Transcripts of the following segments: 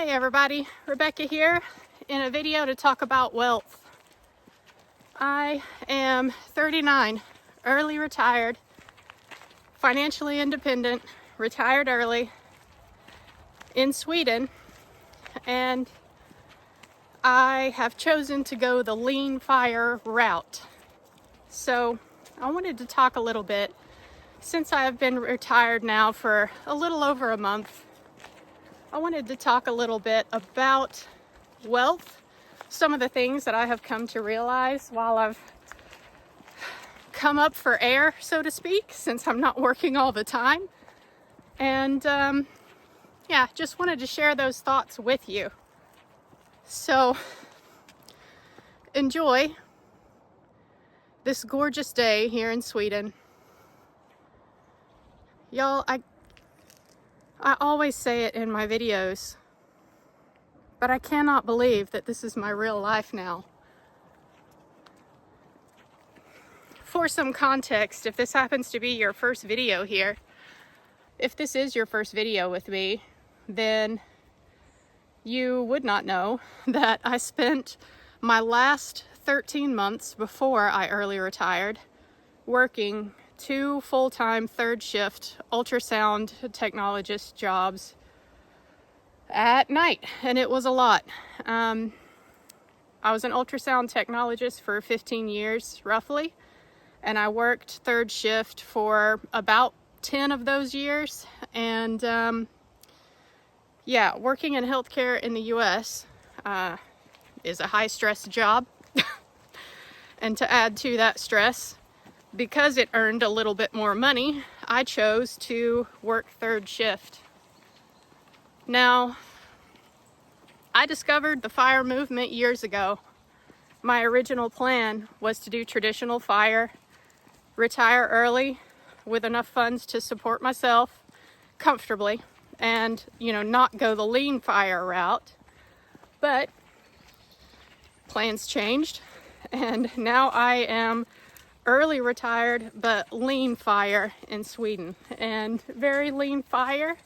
Hey everybody, Rebecca here in a video to talk about wealth. I am 39, early retired, financially independent, retired early in Sweden, and I have chosen to go the lean fire route. So I wanted to talk a little bit, since I have been retired now for a little over a month. I wanted to talk a little bit about wealth, some of the things that I have come to realize while I've come up for air, so to speak, since I'm not working all the time. And yeah, just wanted to share those thoughts with you. So enjoy this gorgeous day here in Sweden. Y'all, I always say it in my videos, but I cannot believe that this is my real life now. For some context, if this happens to be your first video here, if this is your first video with me, then you would not know that I spent my last 13 months before I early retired working 2 full-time third shift ultrasound technologist jobs at night, and it was a lot. I was an ultrasound technologist for 15 years roughly, and I worked third shift for about 10 of those years. And yeah, working in healthcare in the US is a high stress job. And to add to that stress, because it earned a little bit more money, I chose to work third shift. Now, I discovered the fire movement years ago. My original plan was to do traditional fire, retire early with enough funds to support myself comfortably, and, not go the lean fire route. But plans changed, and now I am early retired, but lean fire in Sweden, and very lean fire,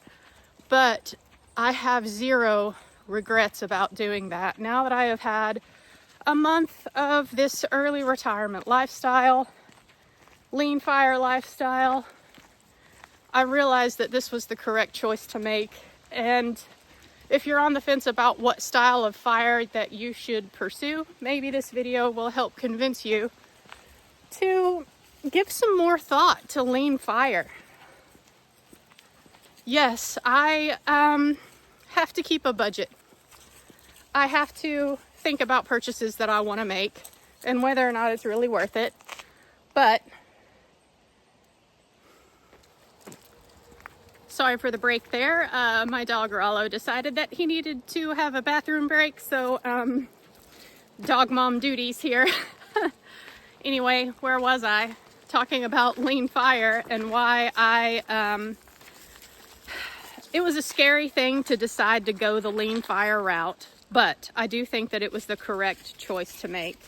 but I have zero regrets about doing that. Now that I have had a month of this early retirement lifestyle, lean fire lifestyle, I realized that this was the correct choice to make. And if you're on the fence about what style of fire that you should pursue, maybe this video will help convince you to give some more thought to lean fire. Yes, I have to keep a budget. I have to think about purchases that I want to make and whether or not it's really worth it. But sorry for the break there. My dog Rollo decided that he needed to have a bathroom break, so dog mom duties here. Anyway, where was I? Talking about lean fire and why it was a scary thing to decide to go the lean fire route, but I do think that it was the correct choice to make.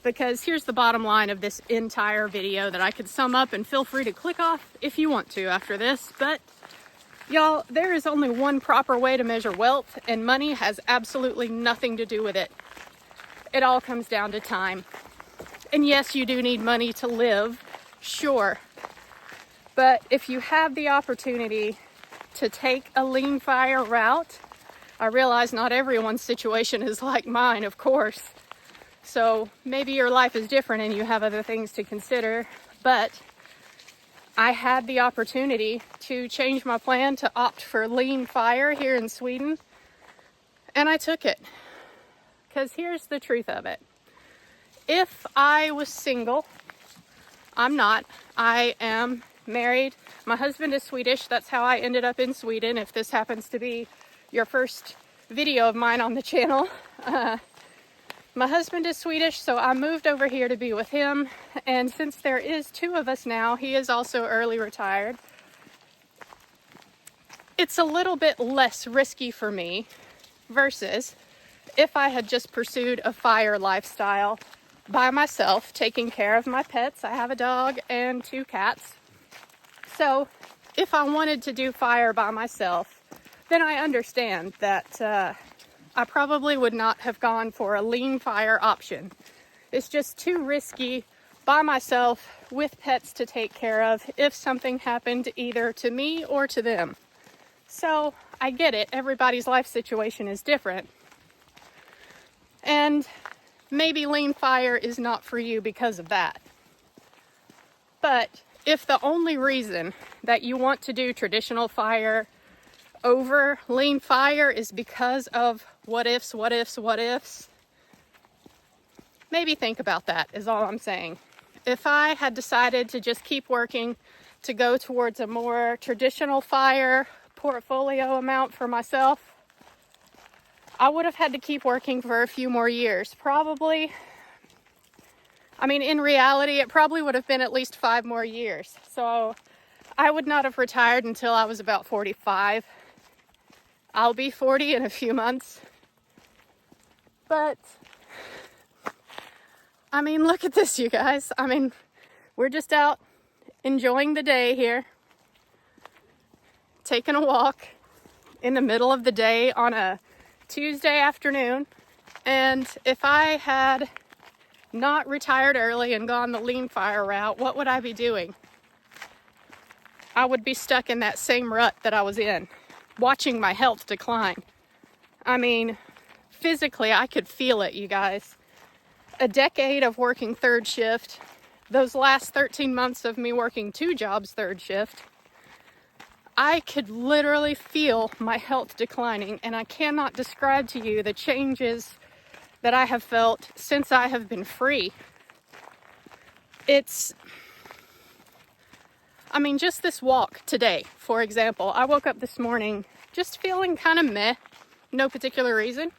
Because here's the bottom line of this entire video that I could sum up, and feel free to click off if you want to after this. But y'all, there is only one proper way to measure wealth, and money has absolutely nothing to do with it. It all comes down to time. And yes, you do need money to live, sure. But if you have the opportunity to take a lean fire route, I realize not everyone's situation is like mine, of course. So maybe your life is different and you have other things to consider. But I had the opportunity to change my plan to opt for lean fire here in Sweden. And I took it. Because here's the truth of it. If I was single, I'm not. I am married. My husband is Swedish. That's how I ended up in Sweden. If this happens to be your first video of mine on the channel. My husband is Swedish, so I moved over here to be with him. And since there is 2 of us now, he is also early retired. It's a little bit less risky for me versus if I had just pursued a fire lifestyle by myself, taking care of my pets. I have a dog and 2 cats. So if I wanted to do fire by myself, then I understand that I probably would not have gone for a lean fire option. It's just too risky by myself with pets to take care of if something happened either to me or to them. So I get it. Everybody's life situation is different. And maybe lean fire is not for you because of that. But if the only reason that you want to do traditional fire over lean fire is because of what ifs, maybe think about that is all I'm saying. If I had decided to just keep working to go towards a more traditional fire portfolio amount for myself, I would have had to keep working for a few more years. Probably, I mean, in reality, it probably would have been at least 5 more years. So I would not have retired until I was about 45. I'll be 40 in a few months. But I mean, look at this, you guys. I mean, we're just out enjoying the day here, taking a walk in the middle of the day on a Tuesday afternoon. And if I had not retired early and gone the lean fire route, what would I be doing? I would be stuck in that same rut that I was in, watching my health decline. I mean, physically, I could feel it, you guys. A decade of working third shift, those last 13 months of me working 2 jobs third shift, I could literally feel my health declining, and I cannot describe to you the changes that I have felt since I have been free. I mean, just this walk today, for example, I woke up this morning just feeling kind of meh, no particular reason,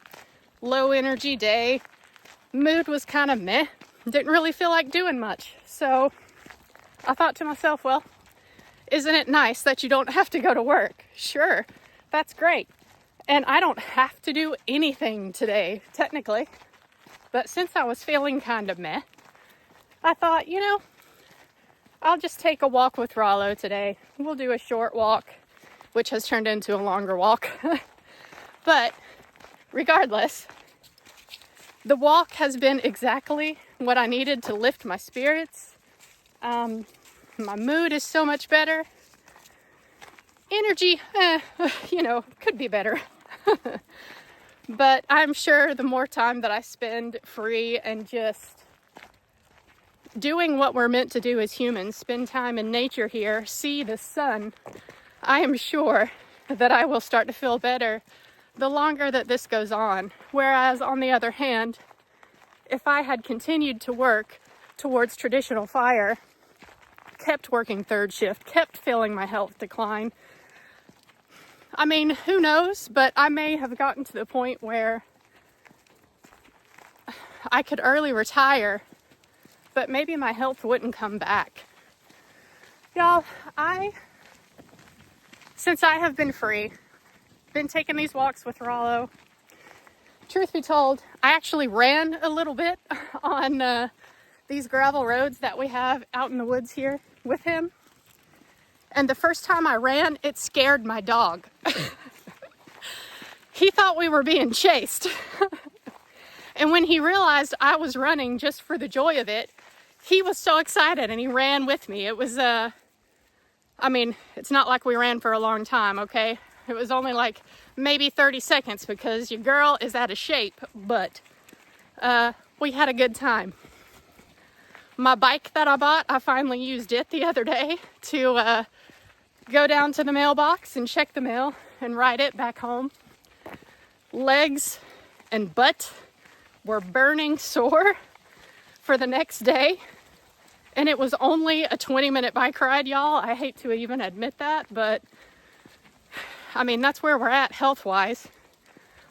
low energy day. Mood was kind of meh. Didn't really feel like doing much. So I thought to myself, well, isn't it nice that you don't have to go to work? Sure, that's great. And I don't have to do anything today, technically. But since I was feeling kind of meh, I thought, you know, I'll just take a walk with Rollo today. We'll do a short walk, which has turned into a longer walk. But regardless, the walk has been exactly what I needed to lift my spirits. My mood is so much better. Energy, could be better. But I'm sure the more time that I spend free and just doing what we're meant to do as humans, spend time in nature here, see the sun, I am sure that I will start to feel better the longer that this goes on. Whereas on the other hand, if I had continued to work towards traditional fire, kept working third shift, kept feeling my health decline, I mean, who knows, but I may have gotten to the point where I could early retire, but maybe my health wouldn't come back. Y'all, since I have been free, been taking these walks with Rollo, truth be told, I actually ran a little bit on these gravel roads that we have out in the woods here with him. And the first time I ran, it scared my dog. He thought we were being chased. And when he realized I was running just for the joy of it, he was so excited and he ran with me. It was, it's not like we ran for a long time, okay? It was only like maybe 30 seconds because your girl is out of shape, but we had a good time. My bike that I bought, I finally used it the other day to go down to the mailbox and check the mail and ride it back home. Legs and butt were burning sore for the next day. And it was only a 20-minute bike ride, y'all. I hate to even admit that, but I mean, that's where we're at health-wise.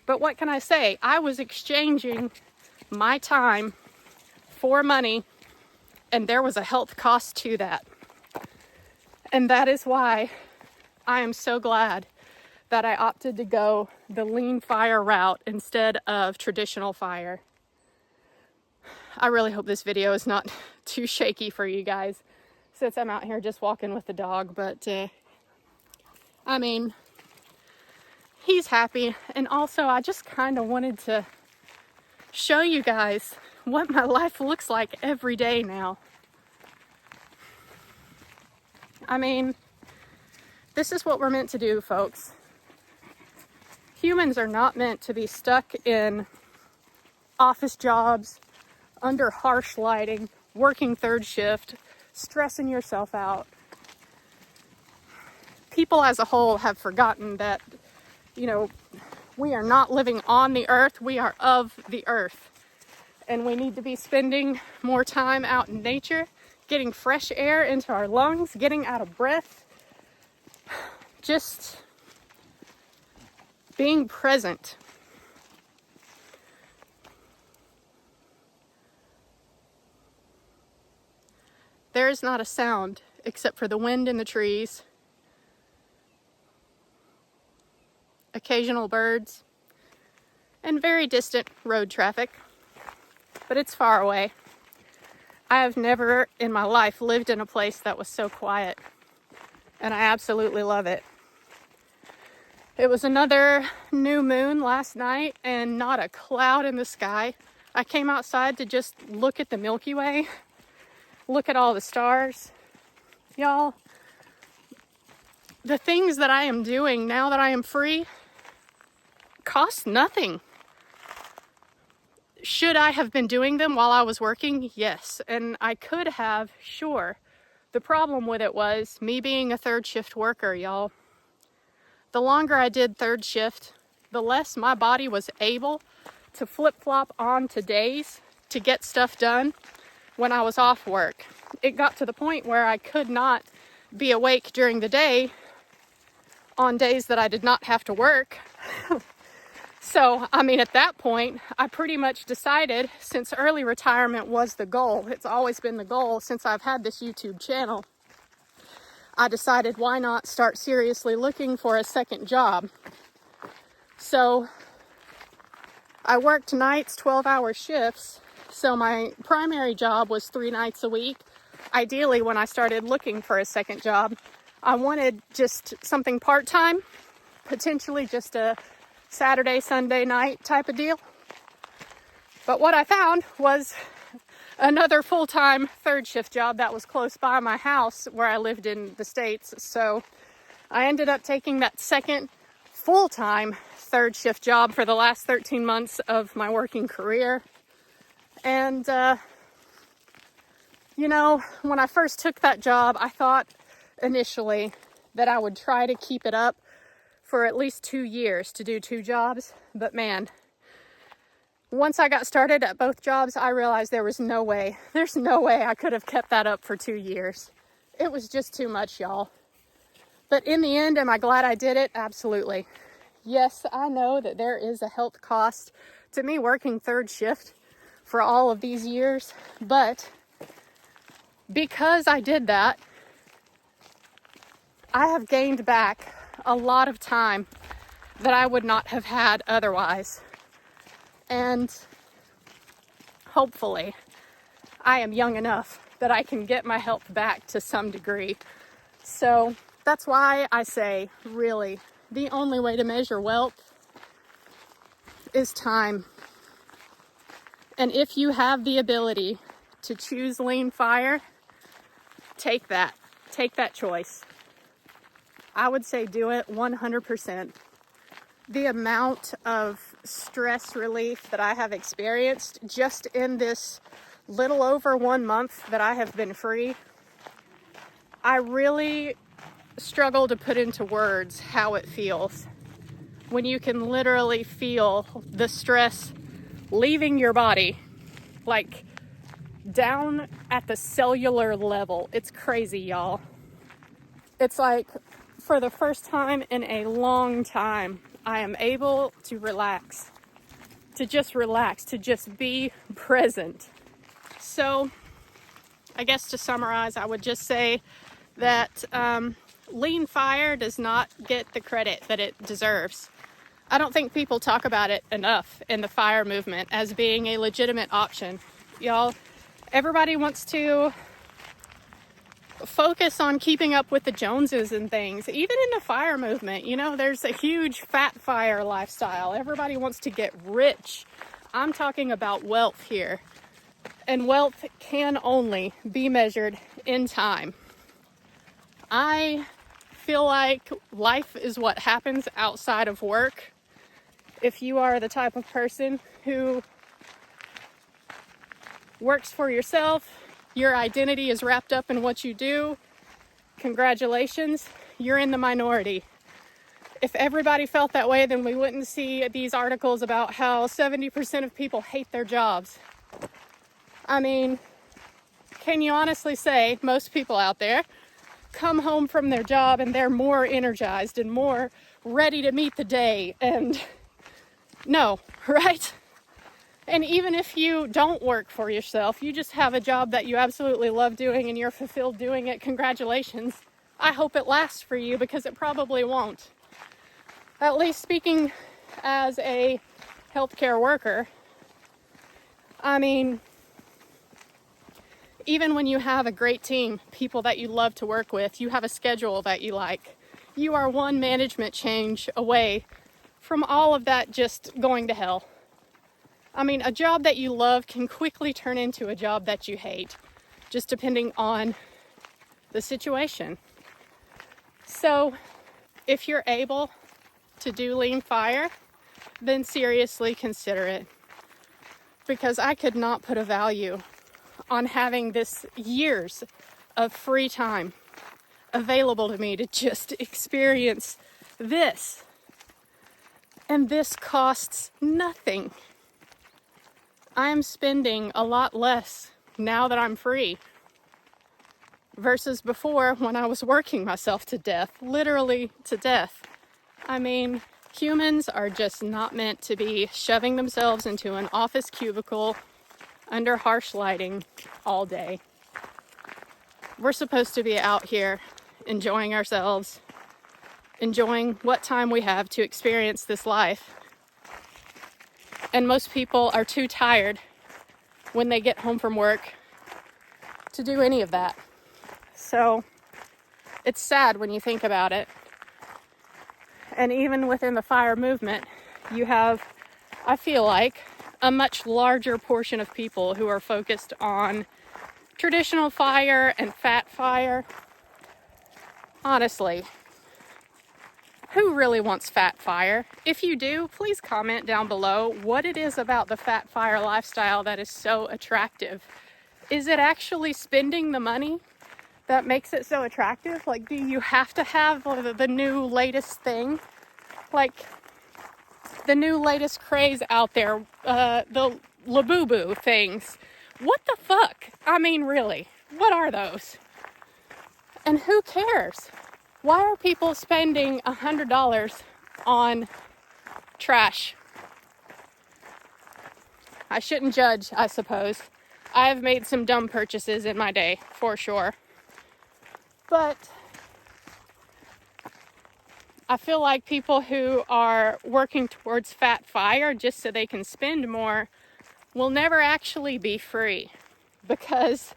But what can I say? I was exchanging my time for money, and there was a health cost to that. And that is why I am so glad that I opted to go the lean fire route instead of traditional fire. I really hope this video is not too shaky for you guys since I'm out here just walking with the dog. But, he's happy. And also, I just kind of wanted to show you guys what my life looks like every day now. I mean, this is what we're meant to do, folks. Humans are not meant to be stuck in office jobs, under harsh lighting, working third shift, stressing yourself out. People as a whole have forgotten that, you know, we are not living on the earth, we are of the earth. And we need to be spending more time out in nature, getting fresh air into our lungs, getting out of breath, just being present. There is not a sound except for the wind in the trees, occasional birds, and very distant road traffic. But it's far away. I have never in my life lived in a place that was so quiet, and I absolutely love it. It was another new moon last night and not a cloud in the sky. I came outside to just look at the Milky Way, look at all the stars. Y'all, the things that I am doing now that I am free cost nothing. Should I have been doing them while I was working? Yes, and I could have, sure. The problem with it was me being a third shift worker, y'all. The longer I did third shift, the less my body was able to flip-flop on to days to get stuff done when I was off work. It got to the point where I could not be awake during the day on days that I did not have to work. So, I mean, at that point, I pretty much decided, since early retirement was the goal, it's always been the goal since I've had this YouTube channel, I decided why not start seriously looking for a second job. So, I worked nights, 12-hour shifts, so my primary job was 3 nights a week. Ideally, when I started looking for a second job, I wanted just something part-time, potentially just a Saturday, Sunday night type of deal. But what I found was another full-time third shift job that was close by my house where I lived in the States. So I ended up taking that second full-time third shift job for the last 13 months of my working career. And, you know, when I first took that job, I thought initially that I would try to keep it up for at least 2 years to do 2 jobs. But man, once I got started at both jobs, I realized there's no way I could have kept that up for 2 years. It was just too much, y'all. But in the end, am I glad I did it? Absolutely. Yes, I know that there is a health cost to me working third shift for all of these years, but because I did that, I have gained back a lot of time that I would not have had otherwise. And hopefully, I am young enough that I can get my health back to some degree. So that's why I say, really, the only way to measure wealth is time. And if you have the ability to choose lean fire, take that choice. I would say do it 100%. The amount of stress relief that I have experienced just in this little over 1 month that I have been free, I really struggle to put into words how it feels when you can literally feel the stress leaving your body, like down at the cellular level. It's crazy, y'all. It's like for the first time in a long time, I am able to relax, to just be present. So I guess to summarize, I would just say that lean fire does not get the credit that it deserves. I don't think people talk about it enough in the fire movement as being a legitimate option. Y'all, everybody wants to focus on keeping up with the Joneses and things. Even in the fire movement, you know, there's a huge fat fire lifestyle. Everybody wants to get rich. I'm talking about wealth here. And wealth can only be measured in time. I feel like life is what happens outside of work. If you are the type of person who works for yourself, your identity is wrapped up in what you do, congratulations, you're in the minority. If everybody felt that way, then we wouldn't see these articles about how 70% of people hate their jobs. I mean, can you honestly say most people out there come home from their job and they're more energized and more ready to meet the day? And no, right? And even if you don't work for yourself, you just have a job that you absolutely love doing and you're fulfilled doing it, congratulations. I hope it lasts for you, because it probably won't. At least speaking as a healthcare worker, I mean, even when you have a great team, people that you love to work with, you have a schedule that you like, you are one management change away from all of that just going to hell. I mean, a job that you love can quickly turn into a job that you hate, just depending on the situation. So if you're able to do lean fire, then seriously consider it. Because I could not put a value on having this years of free time available to me to just experience this. And this costs nothing. I'm spending a lot less now that I'm free versus before, when I was working myself to death, literally to death. I mean, humans are just not meant to be shoving themselves into an office cubicle under harsh lighting all day. We're supposed to be out here enjoying ourselves, enjoying what time we have to experience this life. And most people are too tired when they get home from work to do any of that. So it's sad when you think about it. And even within the fire movement, you have, I feel like, a much larger portion of people who are focused on traditional fire and fat fire. Honestly, who really wants fat fire? If you do, please comment down below what it is about the fat fire lifestyle that is so attractive. Is it actually spending the money that makes it so attractive? Like, do you have to have the new latest thing? Like, the new latest craze out there, the Labubu things. What the fuck? I mean, really, what are those? And who cares? Why are people spending $100 on trash? I shouldn't judge, I suppose. I have made some dumb purchases in my day, for sure. But I feel like people who are working towards fat fire just so they can spend more will never actually be free, because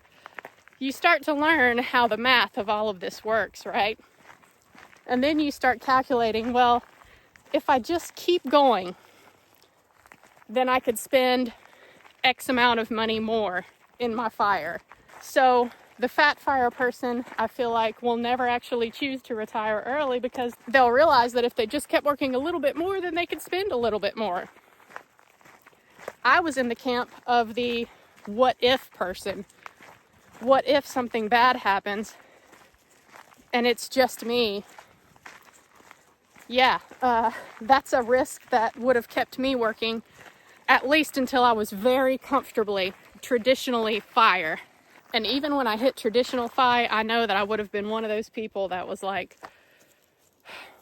you start to learn how the math of all of this works, right? And then you start calculating, well, if I just keep going, then I could spend X amount of money more in my fire. So the fat fire person, I feel like, will never actually choose to retire early, because they'll realize that if they just kept working a little bit more, then they could spend a little bit more. I was in the camp of the what if person. What if something bad happens and it's just me? Yeah, that's a risk that would have kept me working at least until I was very comfortably traditionally fire. And even when I hit traditional fi, I know that I would have been one of those people that was like,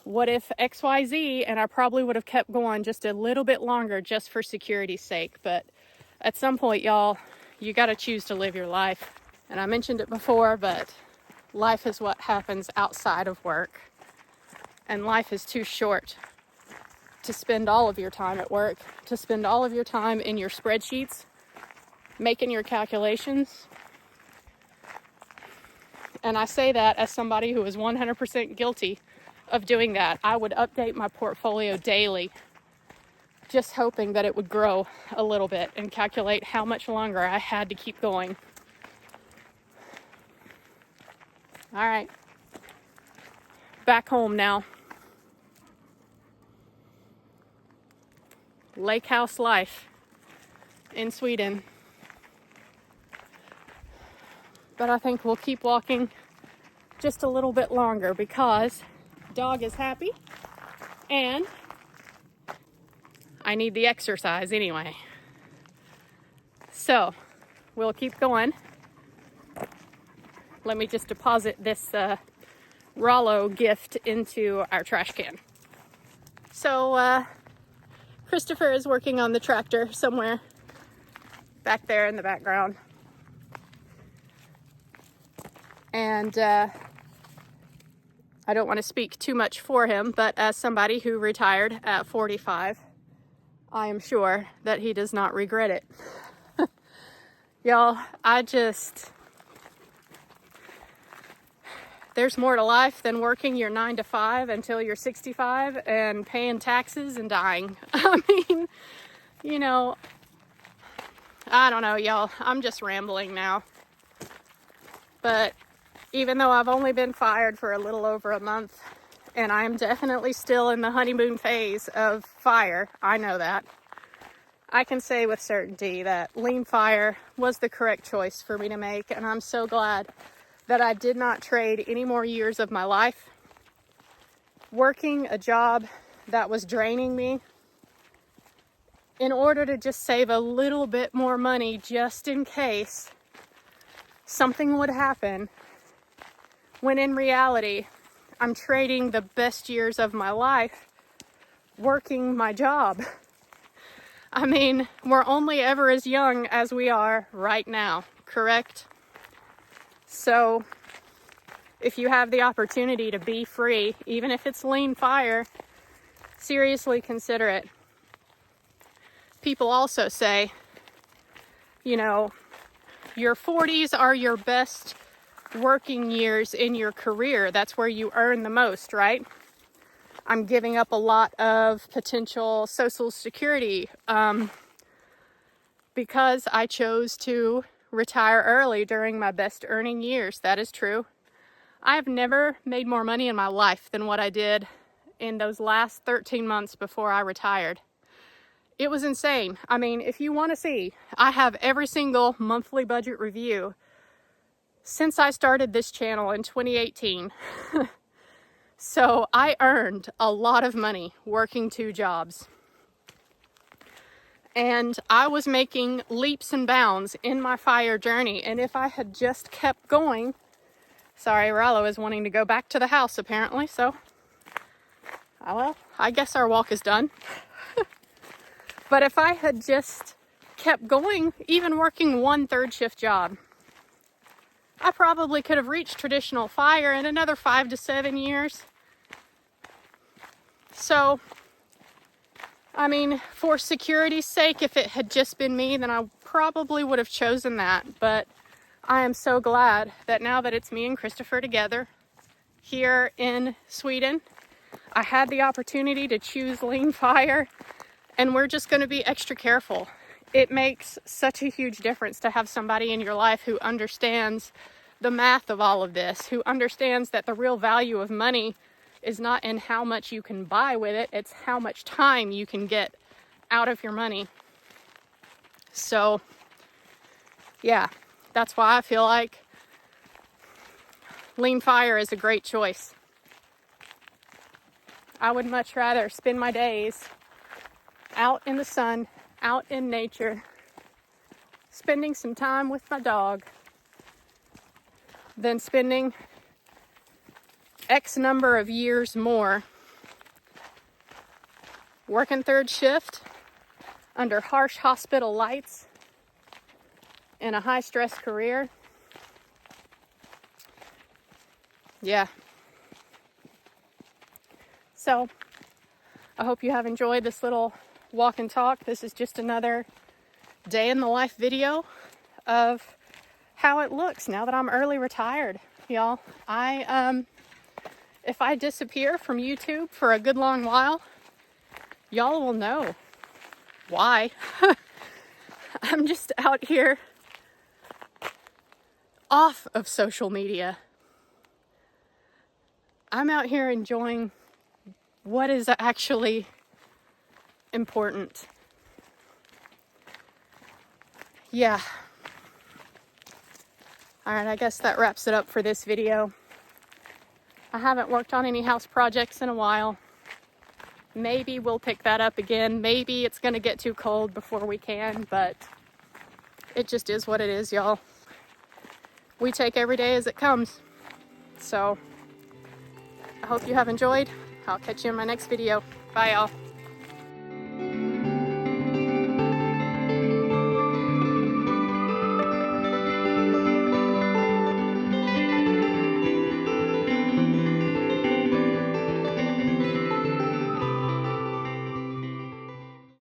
what if XYZ? And I probably would have kept going just a little bit longer just for security's sake. But at some point, y'all, you got to choose to live your life. And I mentioned it before, but life is what happens outside of work. And life is too short to spend all of your time at work, to spend all of your time in your spreadsheets, making your calculations, And I say that as somebody who is 100% guilty of doing that. I would update my portfolio daily, just hoping that it would grow a little bit and calculate how much longer I had to keep going. All right, back home now. Lake house life in Sweden. But I think we'll keep walking just a little bit longer because dog is happy and I need the exercise anyway. So we'll keep going. Let me just deposit this Rollo gift into our trash can. So Christopher is working on the tractor somewhere back there in the background. And I don't want to speak too much for him, but as somebody who retired at 45, I am sure that he does not regret it. Y'all, there's more to life than working your 9 to 5 until you're 65 and paying taxes and dying. I mean, you know, I don't know, y'all. I'm just rambling now. But even though I've only been fired for a little over a month, and I am definitely still in the honeymoon phase of fire, I know that, I can say with certainty that lean fire was the correct choice for me to make, and I'm so glad that I did not trade any more years of my life working a job that was draining me in order to just save a little bit more money just in case something would happen, when in reality, I'm trading the best years of my life working my job. I mean, we're only ever as young as we are right now, correct? So if you have the opportunity to be free, even if it's lean fire, seriously consider it. People also say, you know, your 40s are your best working years in your career. That's where you earn the most, right? I'm giving up a lot of potential Social Security because I chose to retire early during my best earning years. That is true. I have never made more money in my life than what I did in those last 13 months before I retired. It was insane. I mean, if you want to see, I have every single monthly budget review since I started this channel in 2018. So I earned a lot of money working 2 jobs. And I was making leaps and bounds in my fire journey. And if I had just kept going, sorry, Rollo is wanting to go back to the house apparently. So, well, I guess our walk is done. But if I had just kept going, even working 1 third shift job, I probably could have reached traditional fire in another 5 to 7 years. So, I mean, for security's sake, if it had just been me, then I probably would have chosen that. But I am so glad that now that it's me and Christopher together here in Sweden, I had the opportunity to choose lean fire, and we're just going to be extra careful. It makes such a huge difference to have somebody in your life who understands the math of all of this, who understands that the real value of money is not in how much you can buy with it, it's how much time you can get out of your money. So, yeah, that's why I feel like lean fire is a great choice. I would much rather spend my days out in the sun, out in nature, spending some time with my dog, than spending X number of years more working 3rd shift under harsh hospital lights in a high-stress career. Yeah. So, I hope you have enjoyed this little walk and talk. This is just another day in the life video of how it looks now that I'm early retired y'all. If I disappear from YouTube for a good long while, y'all will know why. I'm just out here off of social media. I'm out here enjoying what is actually important. Yeah. Alright, I guess that wraps it up for this video. I haven't worked on any house projects in a while. Maybe we'll pick that up again. Maybe it's gonna get too cold before we can, but it just is what it is, y'all. We take every day as it comes. So, I hope you have enjoyed. I'll catch you in my next video. Bye, y'all.